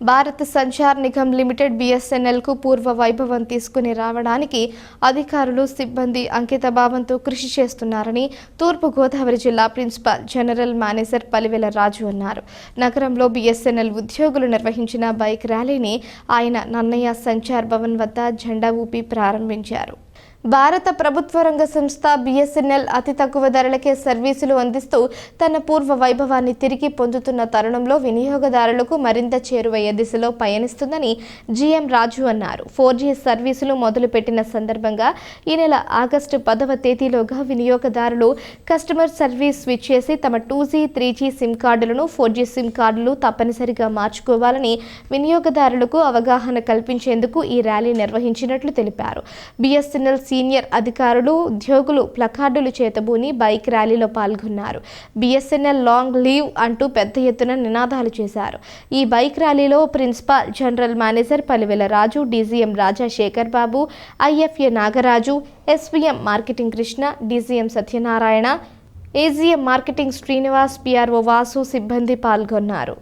Bharat Sanchar Nigam limited BSNLకు పూర్వ వైభవం తీసుకుని రావడానికి అధికారులు సిబ్బంది అంకితభావంతో కృషి చేస్తున్నారని తూర్పు గోదావరి జిల్లా ప్రిన్సిపల్ జనరల్ మేనేజర్ పలివెల రాజు అన్నారు. నగరంలో BSNL ఉద్యోగులు నిర్వహించిన బైక్ ర్యాలీని ఆయన నన్నయ్య సంచార్ భవన్ వద్ద జెండా ఊపి ప్రారంభించారు. భారత ప్రభుత్వ రంగ సంస్థ BSNL అతి తక్కువ ధరలకే సర్వీసులు అందిస్తూ తన పూర్వ వైభవాన్ని తిరిగి పొందుతున్న తరుణంలో వినియోగదారులకు మరింత చేరువయ్యే దిశలో పయనిస్తుందని GM రాజు అన్నారు. 4G సర్వీసులు మొదలుపెట్టిన సందర్భంగా ఈ నెల ఆగస్టు 10వ తేదీలోగా వినియోగదారులు కస్టమర్ సర్వీస్ స్విచ్ చేసి తమ 2G, 3G సిమ్ కార్డులను 4G సిమ్ కార్డులు తప్పనిసరిగా మార్చుకోవాలని వినియోగదారులకు అవగాహన కల్పించేందుకు ఈ ర్యాలీ నిర్వహించినట్లు తెలిపారు. BSNL సీనియర్ అధికారులు, ఉద్యోగులు ప్లకార్డులు చేతబూని బైక్ ర్యాలీలో పాల్గొన్నారు. BSNL లాంగ్ లీవ్ అంటూ పెద్ద ఎత్తున నినాదాలు చేశారు. ఈ బైక్ ర్యాలీలో ప్రిన్సిపల్ జనరల్ మేనేజర్ పలివెల రాజు, DGM రాజా శేఖర్ బాబు, IFA Nagaraju, SVM marketing Krishna, DGM Satyanarayana, AGM marketing Srinivas, PRO Vasu సిబ్బంది పాల్గొన్నారు.